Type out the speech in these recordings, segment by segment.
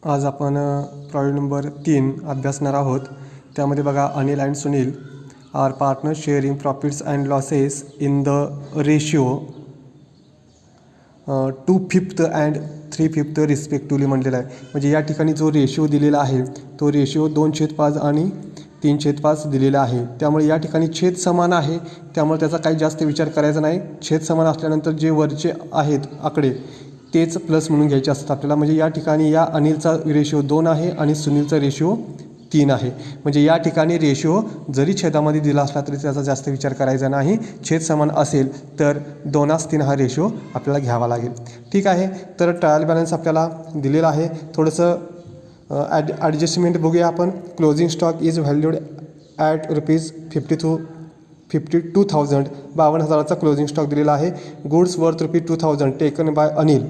आज आपण problem number 3 अभ्यासणार आहोत. त्यामध्ये बघा, Anil and Sunil are partner sharing profits and losses in the ratio 2/5 and 3/5 respectively म्हटलेला आहे. म्हणजे या ठिकाणी जो रेशिओ दिलेला आहे तो रेशिओ 2/5 आणि 3/5 दिलेला आहे. त्यामुळे या ठिकाणी छेद समान आहे, त्यामुळे त्याचा काही जास्त विचार करायचा नाही. छेद समान असल्यानंतर जे वरचे आहेत आकडे तेच प्लस म्हणून घ्यायचे असतात आपल्याला. म्हणजे या ठिकाणी या अनिलचा रेशिओ 2 आहे आणि सुनीलचा रेशिओ 3 आहे. म्हणजे या ठिकाणी रेशिओ जरी छेदामध्ये दिला असला तरी त्याचा जास्त विचार करायचा नाही. छेद समान असेल तर 2:3 हा रेशिओ आपल्याला घ्यावा लागेल. ठीक आहे. तर ट्रायल बॅलन्स आपल्याला दिलेला आहे. थोडंसं ॲडजस्टमेंट बघूया आपण. Closing stock is valued at ₹52,000. 52,000चा क्लोजिंग स्टॉक दिलेला आहे. Goods worth ₹2,000 taken by Anil.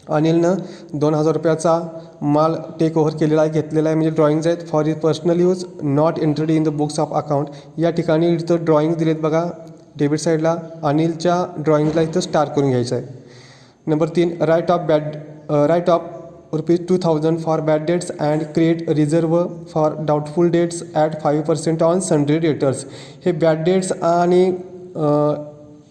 अनिलनं ₹2,000चा माल टेक ओव्हर केलेला आहे, घेतलेला आहे. म्हणजे ड्रॉइंग्ज आहेत for his personal use, not entered in the books of account. या ठिकाणी इथं ड्रॉइंग दिलेत बघा डेबिट साईडला. अनिलच्या ड्रॉइंगला इथं स्टार करून घ्यायचं आहे. Number 3, write off ₹2,000 for bad debts and create reserve for doubtful debts at 5% on sundry debtors. हे बॅड डेट्स आणि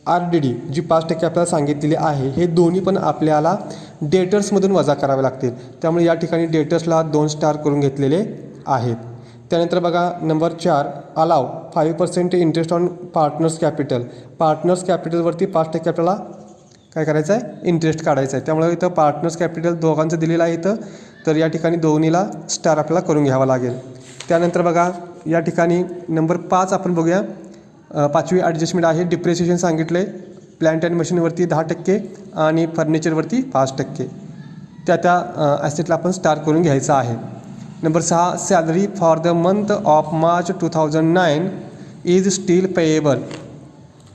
RDD जी 5% आपल्याला सांगितलेली आहे, हे दोन्ही पण आपल्याला डेटर्समधून वजा करावे लागतील. त्यामुळे या ठिकाणी डेटर्सला 2 स्टार करून घेतलेले आहेत. त्यानंतर बघा number 4, allow 5% interest on partners capital. Partners कॅपिटलवरती 5% आपल्याला काय करायचं आहे, इंटरेस्ट काढायचं आहे. त्यामुळे इथं पार्टनर्स कॅपिटल दोघांचं दिलेलं आहे इथं. तर या ठिकाणी दोन्हीला स्टार आपल्याला करून घ्यावा लागेल. त्यानंतर बघा या ठिकाणी नंबर 5 आपण बघूया. 5वी ॲडजस्टमेंट आहे. डिप्रिसिएशन सांगितलं आहे. प्लॅन्ट अँड मशीनवरती 10% आणि फर्निचरवरती 5%. त्या ॲसेटला आपण स्टार करून घ्यायचं आहे. Number 6, salary for the month of March 2009 is steel payable.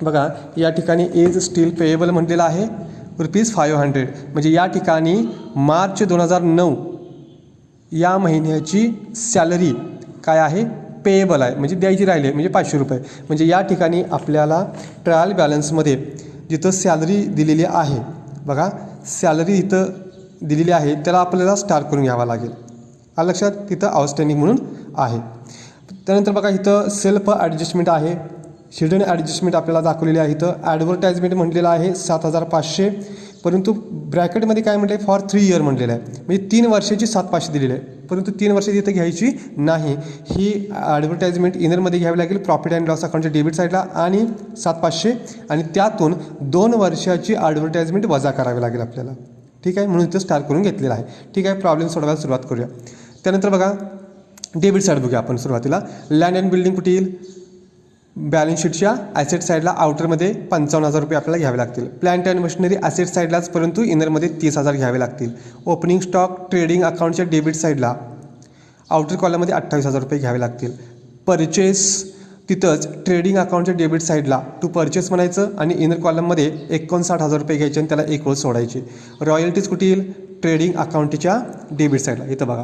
बघा या ठिकाणी इज स्टील पेएबल म्हटलेलं आहे ₹500. म्हणजे या ठिकाणी मार्च 2009 या महिन्याची सॅलरी काय आहे, पेएबल आहे. म्हणजे द्यायची राहिली आहे, म्हणजे ₹500. म्हणजे या ठिकाणी आपल्याला ट्रायल बॅलन्समध्ये जिथं सॅलरी दिलेली आहे बघा, सॅलरी इथं दिलेली आहे त्याला आपल्याला स्टार करून घ्यावा लागेल. आलं लक्षात. तिथं आउटस्टँडिंग म्हणून आहे. त्यानंतर बघा इथं सेल्फ ॲडजस्टमेंट आहे. हिडन ॲडजस्टमेंट आपल्याला दाखवलेली आहे. इथं ॲडव्हर्टाइजमेंट म्हटलेलं आहे 7,500, परंतु ब्रॅकेटमध्ये काय म्हटलं आहे, फॉर 3 इयर म्हटलेलं आहे. म्हणजे 3 वर्षाची 7,500 दिलेली आहे, परंतु 3 वर्षाची इथं घ्यायची नाही. ही ॲडव्हर्टाइजमेंट इनरमध्ये घ्यावी लागेल प्रॉफिट अँड लॉस अकाउंटच्या डेबिट साईडला आणि 7,500 आणि त्यातून 2 वर्षाची ॲडव्हर्टाइजमेंट वजा करावी लागेल आपल्याला. ठीक आहे. म्हणून इथं स्टार करून घेतलेला आहे. ठीक आहे. प्रॉब्लेम सोडवायला सुरुवात करूया. त्यानंतर बघा डेबिट साईड बघूया आपण सुरुवातीला. लँड अँड बिल्डिंग कुठे येईल, बॅलन्स शीटच्या ॲसेट साईडला आउटरमध्ये ₹55,000 आपल्याला घ्यावे लागतील. प्लॅन्ट अँड मशिनरी ॲसेट साईडलाच, परंतु इनरमध्ये 30,000 घ्यावे लागतील. ओपनिंग स्टॉक ट्रेडिंग अकाउंटच्या डेबिट साईडला आउटर कॉलममध्ये ₹28,000 घ्यावे लागतील. परचेस तिथंच ट्रेडिंग अकाउंटच्या डेबिट साईडला टू परचेस म्हणायचं आणि इनर कॉलममध्ये ₹59,000 घ्यायचे आणि त्याला 1 ओळ सोडायची. रॉयल्टीज कुठे येईल, ट्रेडिंग अकाउंटच्या डेबिट साईडला. इथं बघा,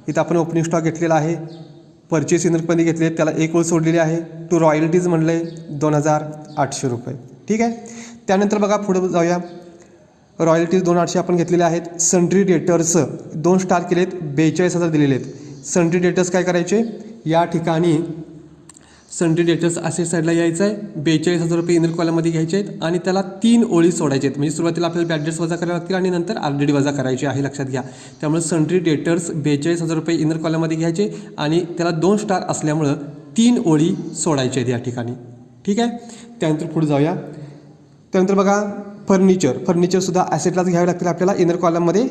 इथं आपण ओपनिंग स्टॉक घेतलेला आहे, परचेस इनरमध्ये घेतले, त्याला 1 ओळ सोडलेली आहे. टू रॉयल्टीज म्हणलं आहे ₹2,800. ठीक आहे. त्यानंतर बघा पुढं जाऊया. रॉयल्टीज 2,800 आपण घेतलेले आहेत. सन्ड्री डेटर्स 2 स्टार केलेत, 42,000 दिलेले आहेत. सन्ड्री डेटर्स काय करायचे, या ठिकाणी सन्ड्री डेटर्स असेट साईडला यायचं आहे. ₹42,000 इनर कॉलममध्ये घ्यायचे आहेत आणि त्याला 3 ओळी सोडायचे आहेत. म्हणजे सुरुवातीला आपल्याला बॅड डेट्स वजा करावे लागतील आणि नंतर RDD वजा करायची आहे, लक्षात घ्या. त्यामुळे सन्ड्री डेटर्स ₹42,000 इनर कॉलममध्ये घ्यायचे आणि त्याला 2 स्टार असल्यामुळं 3 ओळी सोडायचे आहेत या ठिकाणी. ठीक आहे. त्यानंतर पुढे जाऊया. त्यानंतर बघा फर्निचरसुद्धा ॲसेटलाच घ्यावे लागतील आपल्याला. इनर कॉलममध्ये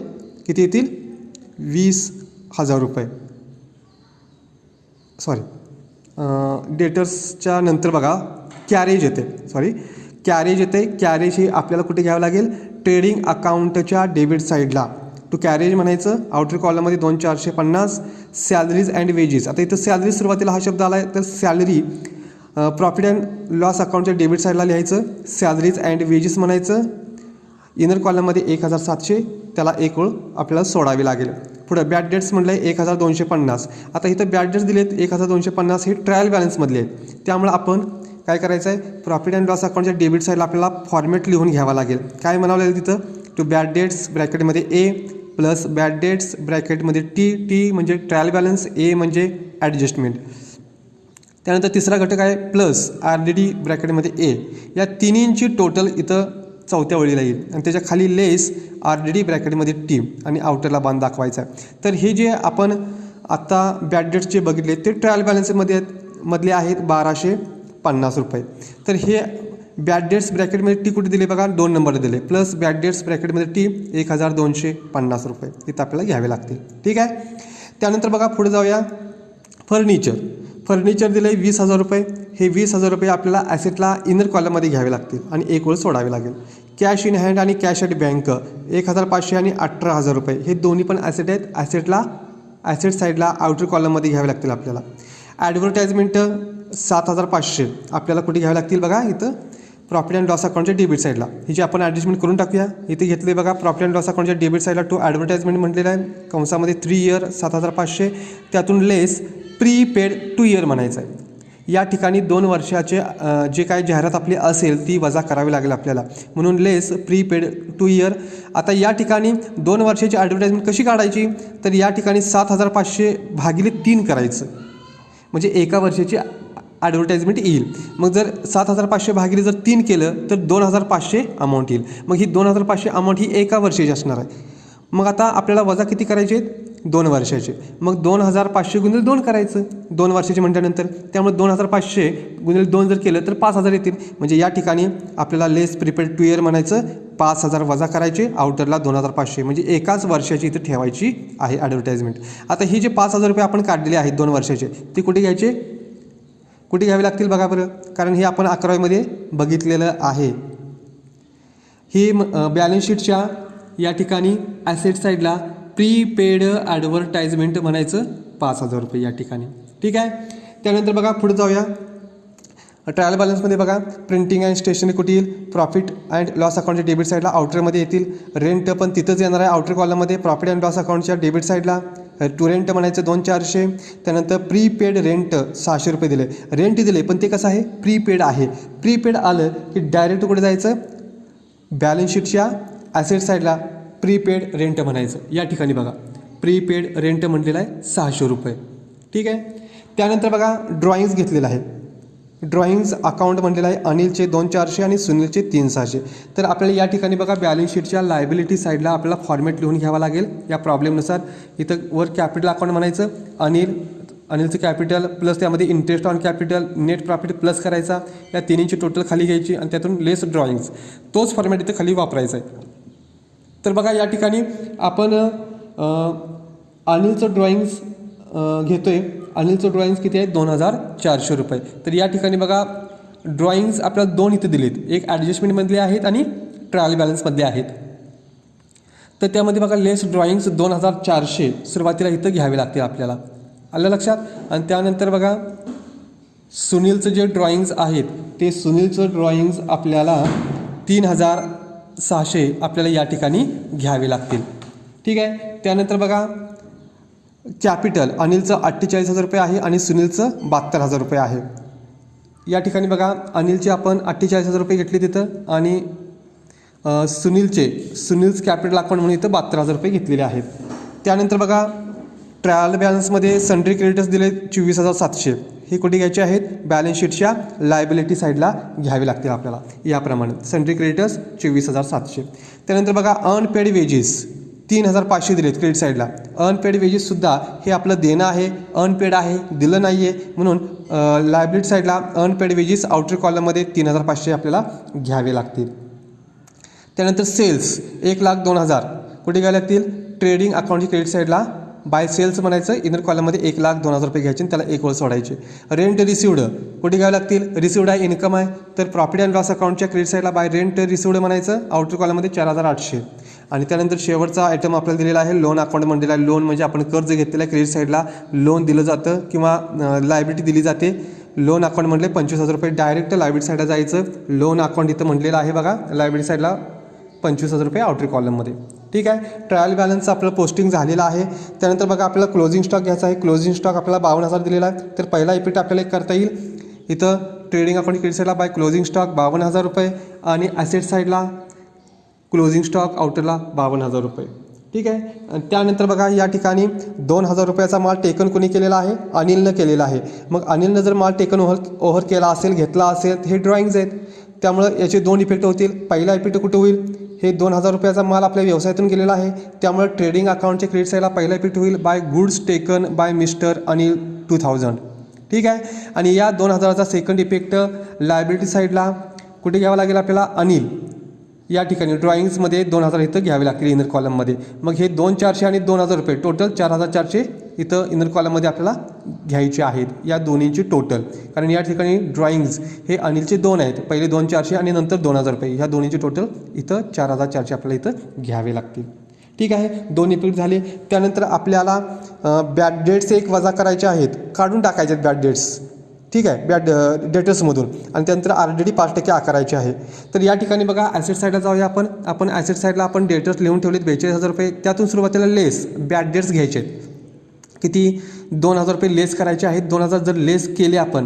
किती येतील, ₹20,000. सॉरी, डेटर्सच्या नंतर बघा कॅरेज येते. कॅरेज ही आपल्याला कुठे घ्यावं लागेल, ट्रेडिंग अकाउंटच्या डेबिट साईडला. टू कॅरेज म्हणायचं. आउटर कॉलममध्ये 2,450. Salaries and wages. आता इथं सॅलरी सुरुवातीला हा शब्द आला आहे, तर सॅलरी प्रॉफिट अँड लॉस अकाउंटच्या डेबिट साईडला लिहायचं. सॅलरीज अँड वेजेस म्हणायचं. इनर कॉलममध्ये 1,700, त्याला 1 ओळ आपल्याला सोडावी लागेल. पुढं बॅड डेट्स म्हटलं आहे 1,250. आता इथं बॅड डेट्स दिलेत 1,250, हे ट्रायल बॅलन्समधले आहेत. त्यामुळे आपण काय करायचं आहे, प्रॉफिट अँड लॉस अकाउंटच्या डेबिट साईडला आपल्याला फॉर्मॅट लिहून घ्यावा लागेल. काय म्हणावं लागेल तिथं, टू बॅड डेट्स ब्रॅकेटमध्ये A प्लस बॅड डेट्स ब्रॅकेटमध्ये टी म्हणजे ट्रायल बॅलन्स, ए म्हणजे ॲडजस्टमेंट. त्यानंतर तिसरा घटक आहे प्लस RDD ब्रॅकेटमध्ये ए. या तिन्हींची टोटल इथं चौथ्या वळीला येईल आणि त्याच्या खाली लेस RDD ब्रॅकेटमध्ये टी आणि आउटरला बांध दाखवायचा आहे. तर हे जे आपण आत्ता बॅड डेट्स जे बघितले ते ट्रायल बॅलन्समध्ये मधले आहेत 1250 रुपये. तर हे बॅड डेट्स ब्रॅकेटमध्ये टी कुठे दिले बघा, 2 नंबर दिले, प्लस बॅड डेट्स ब्रॅकेटमध्ये टी 1250 रुपये इथं आपल्याला घ्यावे लागतील. ठीक आहे. त्यानंतर बघा पुढे जाऊया. फर्निचर दिलं आहे 20,000 रुपये. हे 20,000 रुपये आपल्याला ॲसेटला इनर कॉलममध्ये घ्यावे लागतील आणि एक वेळ सोडावे लागेल. कॅश इन हँड आणि कॅश ॲट बँक 1,500 आणि 18,000 रुपये हे दोन्ही पण ॲसेट आहेत. ॲसेट साईडला आउटर कॉलममध्ये घ्यावे लागतील आपल्याला. ॲडव्हर्टाइजमेंट 7,500 आपल्याला कुठे घ्यावे लागतील बघा, इथं प्रॉफिट अँड लॉस अकाउंटच्या डेबिट साईडला. ही जी आपण ॲडजस्टमेंट करून टाकूया. इथे घेतले बघा प्रॉफिट अँड लॉस अकाउंटच्या डेबिट साईडला टू ॲडव्हर्टाइजमेंट म्हटलेलं आहे, कंसामध्ये 3 इयर 7,500, त्यातून लेस प्रीपेड 2 इयर म्हणायचं आहे. या ठिकाणी 2 वर्षाचे जे काही जाहिरात आपली असेल ती वजा करावी लागेल आपल्याला, म्हणून लेस प्रीपेड 2 इयर. आता या ठिकाणी 2 वर्षाची ॲडव्हर्टाइजमेंट कशी काढायची, तर या ठिकाणी 7,500 भागिले 3 करायचं, म्हणजे एका वर्षाची ॲडव्हर्टाइजमेंट येईल. मग जर 7,500 भागिले जर 3 केलं तर 2,500 अमाऊंट येईल. मग ही 2,500 अमाऊंट ही एका वर्षाची असणार आहे. मग आता आपल्याला वजा किती करायचे आहेत, 2 वर्षाचे. मग 2,500 गुणिले 2 करायचं 2 वर्षाचे म्हटल्यानंतर. त्यामुळे 2,500 गुणिले 2 जर केलं तर 5,000 येतील. म्हणजे या ठिकाणी आपल्याला लेस प्रीपेड 2 इयर म्हणायचं, 5,000 वजा करायचे, आउटरला 2,500, म्हणजे एकाच वर्षाची इथं ठेवायची आहे ॲडव्हर्टाइजमेंट. आता ही जे 5,000 रुपये आपण काढलेले आहेत 2 वर्षाचे, ते कुठे घ्यावे लागतील बघा बरं, कारण हे आपण 11वीमध्ये बघितलेलं आहे. ही बॅलन्स शीटच्या या ठिकाणी ॲसेट साईडला प्रीपेड ॲडव्हर्टाइजमेंट म्हणायचं 5,000 रुपये या ठिकाणी. ठीक आहे. त्यानंतर बघा पुढे जाऊया. ट्रायल बॅलन्समध्ये बघा प्रिंटिंग अँड स्टेशनरी कुठे येईल, प्रॉफिट अँड लॉस अकाउंटच्या डेबिट साईडला आउटरमध्ये येतील. रेंट पण तिथंच येणार आहे आउटर कॉलममध्ये, प्रॉफिट अँड लॉस अकाउंटच्या डेबिट साईडला टू रेंट म्हणायचं 2,400. त्यानंतर प्रीपेड रेंट 600 रुपये दिले, रेंट दिले पण ते कसं आहे, प्रीपेड आहे. प्रीपेड आलं की डायरेक्ट कुठे जायचं, बॅलन्स शीटच्या ॲसेट साईडला प्रीपेड रेंट म्हणायचं. या ठिकाणी बघा प्रीपेड रेंट म्हटलेलं आहे 600 रुपये. ठीक आहे. त्यानंतर बघा ड्रॉइंग्स घेतलेलं आहे. ड्रॉइंग्स अकाउंट म्हटलेलं आहे अनिलचे 2,400 आणि सुनीलचे 3,600. तर आपल्याला या ठिकाणी बघा बॅलन्स शीटच्या लायबिलिटी साईडला आपल्याला फॉर्मॅट लिहून घ्यावा लागेल या प्रॉब्लेमनुसार. इथं वर कॅपिटल अकाउंट म्हणायचं अनिलचं कॅपिटल प्लस त्यामध्ये interest on capital net profit plus करायचा, या तिन्हीची टोटल खाली घ्यायची आणि त्यातून लेस ड्रॉइंग्स, तोच फॉर्मॅट इथं खाली वापरायचा आहे. तर बघा या ठिकाणी आपण अनिलचं ड्रॉइंग्स घेतोय. अनिलचं ड्रॉइंग्स किती आहे, 2,400 रुपये. तर या ठिकाणी बघा ड्रॉइंग्स आपल्याला 2 इथं दिलेत, एक ॲडजस्टमेंटमधले आहेत आणि ट्रायल बॅलन्समधले आहेत. तर त्यामध्ये बघा लेस ड्रॉइंग्स 2,400 सुरुवातीला इथं घ्यावे लागतील आपल्याला, आलं लक्षात. आणि त्यानंतर बघा सुनीलचं जे ड्रॉइंग्स आहेत ते सुनीलचं ड्रॉइंग्स आपल्याला 3,600 आपल्याला या ठिकाणी घ्यावे लागतील. ठीक आहे. त्यानंतर बघा कॅपिटल अनिलचं 48,000 रुपये आहे आणि सुनीलचं 72,000 रुपये आहे. या ठिकाणी बघा अनिलचे आपण 48,000 रुपये घेतले तिथं आणि सुनील्स कॅपिटल अकाउंट म्हणून इथं 72,000 रुपये घेतलेले आहेत. त्यानंतर बघा ट्रायल बॅलन्समध्ये सन्ड्री क्रेडिटर्स दिले 24,700. हे कुठे घ्यायचे आहेत, बॅलन्स शीटच्या लायबिलिटी साईडला घ्यावे लागतील आपल्याला याप्रमाणे. Sundry creditors 24,700. त्यानंतर बघा अनपेड वेजेस 3,500 दिलेत क्रेडिट साईडला. अनपेड वेजेससुद्धा हे आपलं देणं आहे, अनपेड आहे, दिलं नाही आहे, म्हणून लायबिलिटी साईडला अनपेड वेजेस आउटर कॉलममध्ये 3,500 आपल्याला घ्यावे लागतील. त्यानंतर सेल्स 1,02,000 कुठे घ्यावे लागतील, ट्रेडिंग अकाउंटची क्रेडिट साईडला बाय सेल्स म्हणायचं, इनर कॉलममध्ये 1,02,000 रुपये घ्यायचे आणि त्याला एक वेळ सोडायचे. रेंट रिसिवड कुठे घ्यावे लागतील, रिसिवड आहे इन्कम आहे, तर प्रॉफिट अँड लॉस अकाउंटच्या क्रेडिट साईडला बाय रेंट रिसिवड म्हणायचं, आउटर कॉलममध्ये 4,800. आणि त्यानंतर शेवटचा आयटम आपल्याला दिलेला आहे लोन अकाउंट म्हणलेला आहे. लोन म्हणजे आपण कर्ज घेतलेलं आहे, क्रेडिट साईडला लोन दिलं जातं किंवा लायबिलिटी दिली जाते. लोन अकाउंट म्हटले 25,000 रुपये डायरेक्ट लायबिलिटी साईडला जायचं. लोन अकाउंट इथं म्हटलेलं आहे बघा लायबिलिटी साईडला 25,000 रुपये आउटर कॉलममध्ये. ठीक आहे. ट्रायल बॅलन्सचं आपलं पोस्टिंग झालेलं आहे. त्यानंतर बघा आपल्याला क्लोजिंग स्टॉक घ्यायचा आहे. क्लोजिंग स्टॉक आपल्याला 52,000 दिलेला आहे. तर पहिला इफेक्ट आपल्याला एक करता येईल, इथं ट्रेडिंग अकाउंट क्रेडिट साईडला बाय क्लोजिंग स्टॉक 52,000 रुपये आणि ॲसेट साईडला क्लोजिंग स्टॉक आउटरला 52,000 रुपये. ठीक आहे. आणि त्यानंतर बघा या ठिकाणी 2,000 रुपयाचा माल टेकन कोणी केलेला आहे? अनिलनं केलेला आहे. मग अनिलनं जर माल टेकन ओव्हर केला असेल, घेतला असेल, हे ड्रॉइंग्ज आहेत. त्यामुळं याचे 2 इफेक्ट होतील. पहिला इफेक्ट कुठे होईल? हे 2,000 रुपयाचा माल आपल्या व्यवसायातून गेलेला आहे, त्यामुळे ट्रेडिंग अकाउंटच्या क्रेडिट साईडला पहिला इफेक्ट होईल by goods taken by mister Anil 2000. ठीक आहे. आणि या 2,000चा सेकंड इफेक्ट लायबिलिटी साईडला कुठे घ्यावा लागेल आपल्याला? अनिल या ठिकाणी ड्रॉइंग्समध्ये 2,000 इथं घ्यावे लागतील इनर कॉलममध्ये. मग हे 2,400 आणि 2,000 रुपये टोटल 4,400 इथं इनर कॉलममध्ये आपल्याला घ्यायचे आहेत, या दोन्हींची टोटल. कारण या ठिकाणी ड्रॉइंग्स हे अनिलचे 2 आहेत, पहिले 2,400 आणि नंतर 2,000 रुपये, ह्या दोन्हींची टोटल इथं 4,400 आपल्याला इथं घ्यावे लागतील. ठीक आहे. 2 इफेक्ट झाले. त्यानंतर आपल्याला बॅड डेट्स एक वजा करायचे आहेत, काढून टाकायचे आहेत बॅड डेट्स. ठीक आहे, बॅड डेटर्समधून. आणि त्यानंतर RDD 5% आकारायचे आहे. तर या ठिकाणी बघा ॲसेट साईडला जाऊया आपण ॲसेट साईडला आपण डेटर्स लिहून ठेवलेत 42,000 रुपये. त्यातून सुरुवातीला लेस बॅड डेट्स घ्यायचे आहेत. किती? 2,000 रुपये लेस करायचे आहेत. 2,000 जर लेस केले आपण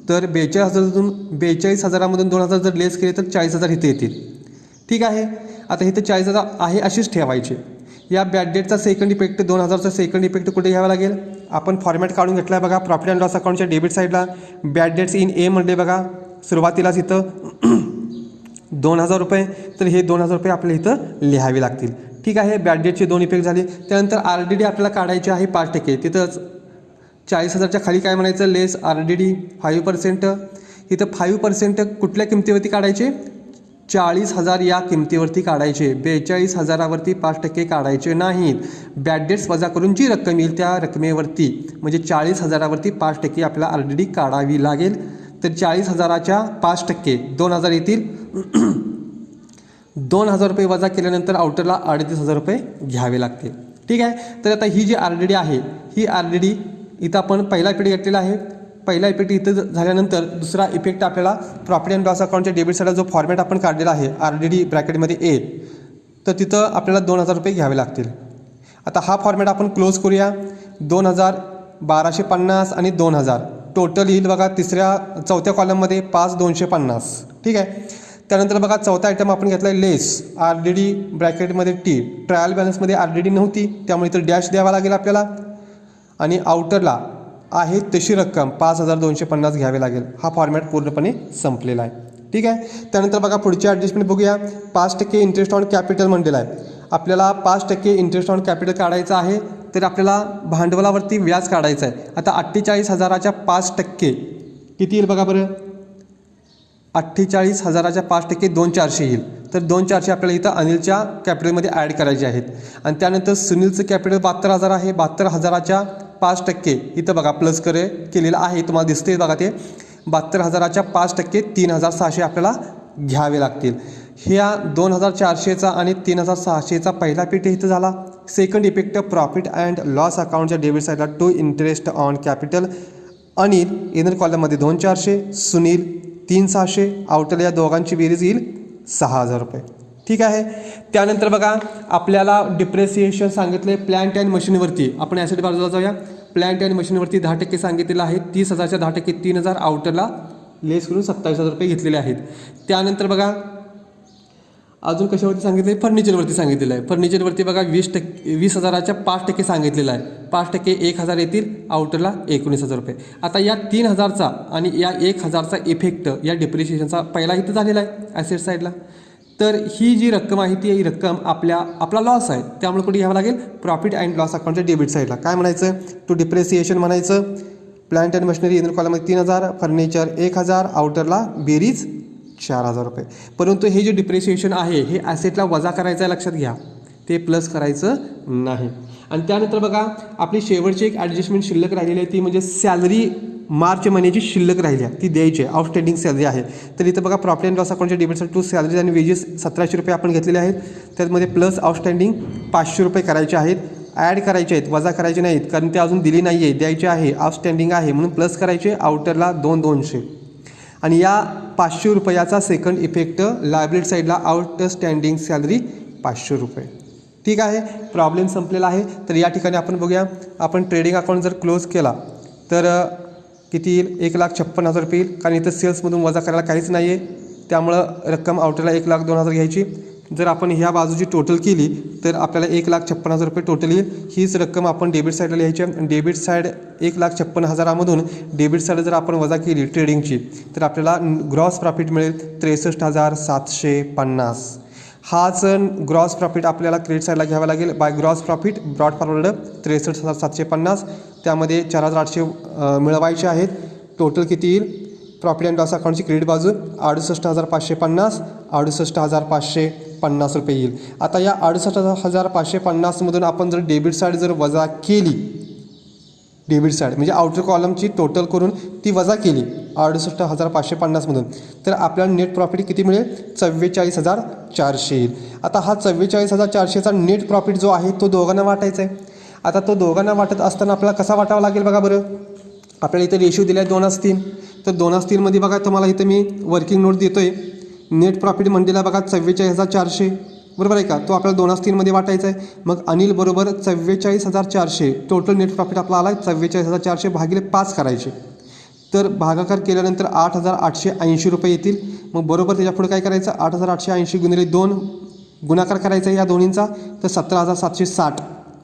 तर 42,000मधून 2,000 जर लेस केले तर 40,000 इथे येतील. ठीक आहे. आता इथं 40,000 आहे अशीच ठेवायचे. या बॅड डेटचा सेकंड इफेक्ट 2,000चा सेकंड इफेक्ट कुठे घ्यावा लागेल? आपण फॉर्मॅट काढून घेतला आहे बघा. प्रॉफिट अँड लॉस अकाउंटच्या डेबिट साईडला बॅड डेट्स इन ए म्हणले बघा सुरुवातीलाच इथं 2,000 रुपये. तर हे 2,000 रुपये आपल्याला इथं लिहावे लागतील. ठीक आहे. बॅड डेटचे 2 इफेक्ट झाले. त्यानंतर RDD आपल्याला काढायचे आहे 5%. तिथंच 40,000च्या खाली काय म्हणायचं? लेस RDD 5%. इथं 5% कुठल्या किमतीवरती काढायचे? 40,000 या किमतीवरती काढायचे. 42,000वरती 5% काढायचे नाहीत. बॅड डेट्स वजा करून जी रक्कम येईल त्या रकमेवरती म्हणजे 40,000वरती 5% आपल्याला RDD काढावी लागेल. तर 40,000च्या 5% 2,000 येतील. 2,000 रुपये वजा केल्यानंतर आउटरला 38,000 रुपये घ्यावे लागतील. ठीक आहे. तर आता ही जी RDD आहे, ही RDD इथं आपण पहिला इफेक्ट घेतलेला आहे. पहिला इफेक्ट इथं झाल्यानंतर दुसरा इफेक्ट आपल्याला प्रॉफिट अँड लॉस अकाउंटच्या डेबिट साईडला जो फॉर्मॅट आपण काढलेला आहे RDD ब्रॅकेटमध्ये ए, तर तिथं आपल्याला 2,000 रुपये घ्यावे लागतील. आता हा फॉर्मॅट आपण क्लोज करूया. 2,000, 1,250 आणि 2,000 टोटल येईल बघा चौथ्या कॉलममध्ये 5,250. ठीक आहे. त्यानंतर बघा चौथा आयटम आपण घेतला आहे लेस RDD ब्रॅकेटमध्ये टी. ट्रायल बॅलन्समध्ये RDD नव्हती, त्यामुळे इथं डॅश द्यावा लागेल आपल्याला. आणि आउटरला आहे तशी रक्कम 5,250 घ्यावे लागेल. हा फॉर्मॅट पूर्णपणे संपलेला आहे. ठीक आहे. त्यानंतर बघा पुढची ॲडजस्टमेंट बघूया. 5% इंटरेस्ट ऑन कॅपिटल म्हणलेला आहे. आपल्याला 5% इंटरेस्ट ऑन कॅपिटल काढायचं आहे, तर आपल्याला भांडवलावरती व्याज काढायचं आहे. आता 48,000च्या 5% किती येईल बघा बरं? 48,000च्या 5% 2,400 येईल. तर 2,400 आपल्याला इथं अनिलच्या कॅपिटलमध्ये ॲड करायचे आहेत. आणि त्यानंतर सुनीलचं कॅपिटल 72,000 आहे. 72,000च्या 5% इथं बघा प्लस केलेलं आहे, तुम्हाला दिसते बघा ते. 72,000च्या 5% 3,600 आपल्याला घ्यावे लागतील. ह्या 2,400चा आणि 3,600चा पहिला इफेक्ट इथं झाला. Second effect profit and loss अकाउंटच्या डेबिट साईडला to interest on capital Anil inner कॉलममध्ये 2,400, सुनील 3,600, आउटर या दोघांची बेरीज येईल 6,000 रुपये. ठीक आहे. त्यानंतर बघा आपल्याला डिप्रेसिएशन सांगितले प्लॅन्ट अँड मशीनवरती. आपण ॲसेट बाजूला जाऊया. प्लॅन्ट अँड मशीनवरती 10% सांगितलेलं आहे. 30,000च्या 10% 3,000, आउटरला लेस करून 27,000 रुपये घेतलेले आहेत. त्यानंतर बघा अजून कशावरती सांगितले? फर्निचरवरती सांगितलेलं आहे. फर्निचरवरती बघा 20,000च्या 5% सांगितलेलं आहे. 5% 1,000 येतील, आउटरला 19,000 रुपये. आता या 3,000चा आणि या 1,000चा इफेक्ट या डिप्रिशिएशनचा पहिला इथं झालेला आहे ॲसेट साईडला. तर ही जी रक्कम आहे ती रक्कम आपला लॉस आहे, त्यामुळे कुठे घ्यावं लागेल? प्रॉफिट अँड लॉस अकाउंटच्या डेबिट साईडला. काय म्हणायचं? टू डिप्रिसिएशन म्हणायचं. प्लांट अँड मशिनरी इनर कॉलममध्ये 3,000, फर्निचर 1,000, आउटरला बेरीज 4,000 रुपये. परंतु हे जे डिप्रिसिएशन आहे हे ॲसेटला वजा करायचं आहे, लक्षात घ्या, ते प्लस करायचं नाही. आणि त्यानंतर बघा आपली शेवटची एक ॲडजस्टमेंट शिल्लक राहिलेली आहे, ती म्हणजे सॅलरी मार्च महिन्याची शिल्लक राहिली आहे ती द्यायची आहे. आउटस्टँडिंग सॅलरी आहे. तर इथं बघा प्रॉफिट अँड लॉस अकाउंटच्या डेबिटसाठी टू सॅलरीज आणि वेजेस 1,700 रुपये आपण घेतलेले आहेत. त्यामध्ये प्लस आउटस्टँडिंग 500 रुपये करायचे आहेत. ॲड करायचे आहेत, वजा करायचे नाहीत, कारण ते अजून दिली नाही आहे, द्यायचे आहे, आउटस्टँडिंग आहे म्हणून प्लस करायचे. आउटरला 2,200. आणि या 500 रुपयाचा सेकंड इफेक्ट लायबिलिटी साईडला आउटस्टँडिंग सॅलरी 500 रुपये. ठीक आहे. प्रॉब्लेम संपलेला आहे. तर या ठिकाणी आपण बघूया, आपण ट्रेडिंग अकाउंट जर क्लोज केला तर किती येईल? 1,56,000 रुपये येईल, कारण इथं सेल्समधून वजा करायला काहीच नाही आहे, त्यामुळं रक्कम आउटरला 1,02,000 घ्यायची. जर आपण ह्या बाजूची टोटल केली तर आपल्याला 1,56,000 रुपये टोटल येईल. हीच रक्कम आपण डेबिट साईडला लिहायची आहे. डेबिट साईड 1,56,000मधून डेबिट साईड जर आपण वजा केली ट्रेडिंगची तर आपल्याला ग्रॉस प्रॉफिट मिळेल 63,750. हाच ग्रॉस प्रॉफिट आपल्याला क्रेडिट साईडला घ्यावा लागेल. By gross profit brought forward 63,750. त्यामध्ये 4,800 मिळवायचे आहेत. टोटल किती येईल? प्रॉफिट अँड लॉस अकाउंटची क्रेडिट बाजू 68,550 68,550 रुपये येईल. आता या 68,550मधून आपण जर डेबिट साईड जर वजा केली, डेबिट साईड म्हणजे आउटर कॉलमची टोटल करून ती वजा केली 68,550मधून, तर आपल्याला नेट प्रॉफिट किती मिळेल? 44,400 येईल. आता हा 44,400चा नेट प्रॉफिट जो आहे तो दोघांना वाटायचा आहे. आता तो दोघांना वाटत असताना आपल्याला कसा वाटावा लागेल बघा बरं. आपल्याला इथं रेशिओ दिला आहे 2:3. तर 2:3मध्ये बघा तुम्हाला इथं मी वर्किंग नोट देतो आहे. नेट प्रॉफिट म्हणलेला बघा 44,400 बरोबर आहे का? तो आपल्याला 2:3मध्ये वाटायचा आहे. मग अनिल बरोबर 44,400 टोटल नेट प्रॉफिट आपला आला आहे. 44,400 भागिले 5 करायचे. तर भागाकार केल्यानंतर 8,880 रुपये येतील. मग बरोबर त्याच्या पुढे काय करायचं? 8,880 गुणिले 2 गुणाकार करायचा या दोन्हींचा. तर 17,760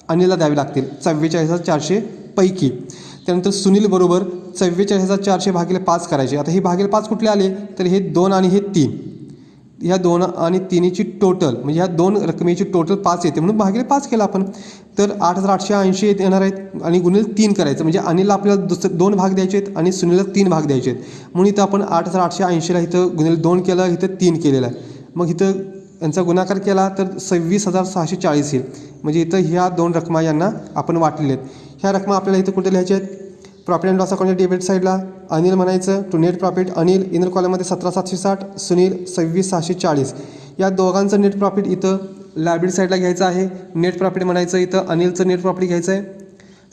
अनिलला द्यावे लागतील 44,400 पैकी. त्यानंतर सुनील बरोबर 44,400 भागिले 5 करायचे. आता हे भागिले 5 कुठले आले? तर हे 2 आणि हे 3. ह्या 2 आणि 3ची टोटल म्हणजे ह्या 2 रकमेची टोटल 5 येते म्हणून भागिले 5 केला आपण. तर 8,880 येणार आहेत आणि गुणिले 3 करायचं. म्हणजे अनिलला आपल्याला 2 भाग द्यायचे आहेत आणि सुनीलला 3 भाग द्यायचे आहेत. म्हणून इथं आपण 8,880ला इथं गुणिले 2 केलं, इथं 3 केलेलं आहे. मग इथं यांचा गुणाकार केला तर 26,640 येईल. म्हणजे इथं ह्या 2 रकमा यांना आपण वाटलेल्या आहेत. ह्या रकमा आपल्याला इथं कुठे लिहायच्या आहेत? प्रॉफिट अँड लॉस अकाउंटच्या डेबिट साईडला अनिल म्हणायचं to net profit. Anil inner कॉलममध्ये 17,760, सुनील 26,640. या दोघांचं नेट प्रॉफिट इथं लायबिलिटी साईडला घ्यायचं आहे. नेट प्रॉफिट म्हणायचं इथं अनिलचं नेट प्रॉफिट घ्यायचं आहे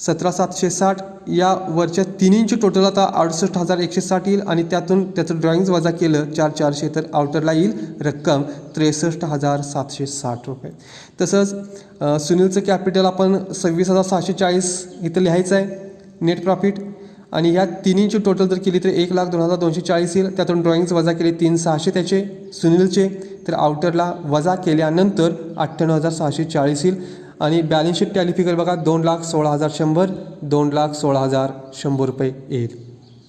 17,760. या वरच्या तिन्हींची टोटल आता 68,160 येईल आणि त्यातून त्याचं ड्रॉइंग्स वजा केलं 4,400 तर आउटरला येईल रक्कम 63,760 रुपये. तसंच सुनीलचं कॅपिटल आपण 26,640 इथं लिहायचं आहे नेट प्रॉफिट. आणि ह्या तिन्हींची टोटल जर केली तर 1,02,240 येईल. त्यातून ड्रॉइंग्स वजा केले 3,600 त्याचे सुनीलचे, तर आउटरला वजा केल्यानंतर 98,640 येईल. आणि बॅलन्स शीट टॅली फिगर बघा 2,16,100 2,16,100 रुपये येईल.